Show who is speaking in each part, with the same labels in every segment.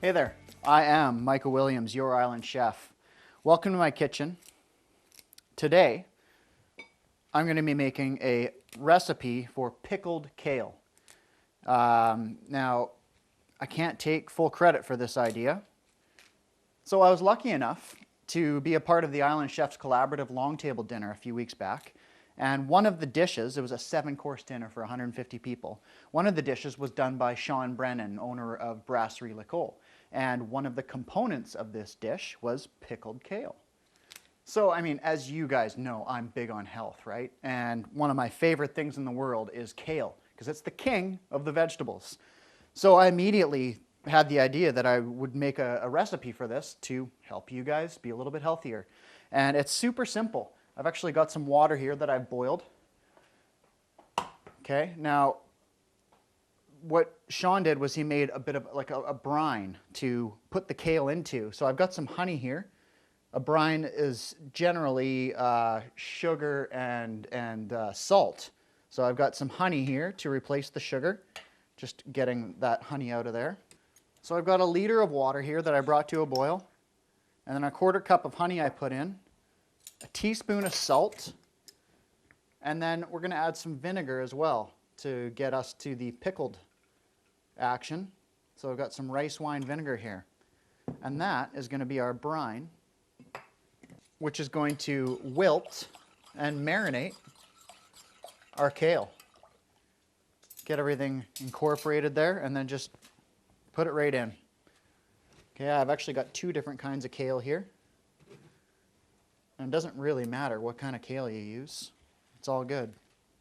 Speaker 1: Hey there, I am Michael Williams, your island chef. Welcome to my kitchen. Today, I'm going to be making a recipe for pickled kale. Now, I can't take full credit for this idea. So I was lucky enough to be a part of the Island Chefs Collaborative Long Table Dinner a few weeks back. And one of the dishes, it was a 7-course dinner for 150 people. One of the dishes was done by Sean Brennan, owner of Brasserie L'Ecole. And one of the components of this dish was pickled kale. So, I mean, as you guys know, I'm big on health, right? And one of my favorite things in the world is kale, because it's the king of the vegetables. So I immediately had the idea that I would make a recipe for this to help you guys be a little bit healthier. And it's super simple. I've actually got some water here that I've boiled. Okay, now what Sean did was he made a bit of like a brine to put the kale into. So I've got some honey here. A brine is generally sugar and salt. So I've got some honey here to replace the sugar, just getting that honey out of there. So I've got a liter of water here that I brought to a boil, and then a 1/4 cup of honey I put in, a teaspoon of salt, and then we're going to add some vinegar as well to get us to the pickled action. So I've got some rice wine vinegar here, and that is going to be our brine, which is going to wilt and marinate our kale. Get everything incorporated there and then just put it right in. Okay, I've actually got 2 different kinds of kale here. And it doesn't really matter what kind of kale you use. It's all good.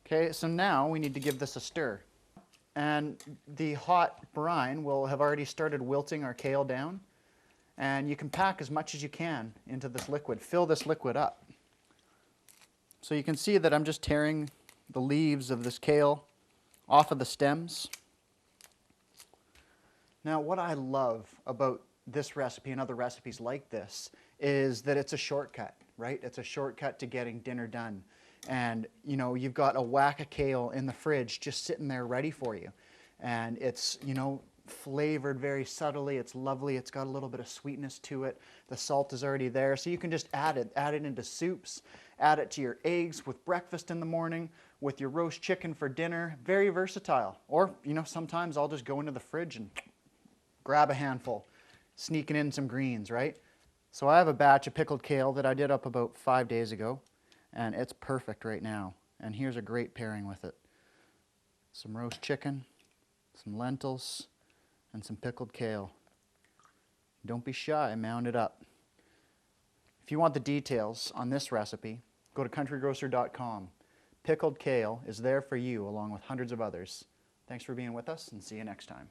Speaker 1: Okay, so now we need to give this a stir. And the hot brine will have already started wilting our kale down. And you can pack as much as you can into this liquid. Fill this liquid up. So you can see that I'm just tearing the leaves of this kale off of the stems. Now, what I love about this recipe and other recipes like this is that it's a shortcut, right? It's a shortcut to getting dinner done. And, you know, you've got a whack of kale in the fridge just sitting there ready for you. And it's, you know, flavored very subtly. It's lovely. It's got a little bit of sweetness to it. The salt is already there. So you can just add it into soups, add it to your eggs with breakfast in the morning, with your roast chicken for dinner. Very versatile. Or, you know, sometimes I'll just go into the fridge and grab a handful, sneaking in some greens, right? So I have a batch of pickled kale that I did up about 5 days ago, and it's perfect right now. And here's a great pairing with it. Some roast chicken, some lentils, and some pickled kale. Don't be shy, mound it up. If you want the details on this recipe, go to countrygrocer.com. Pickled kale is there for you along with hundreds of others. Thanks for being with us, and see you next time.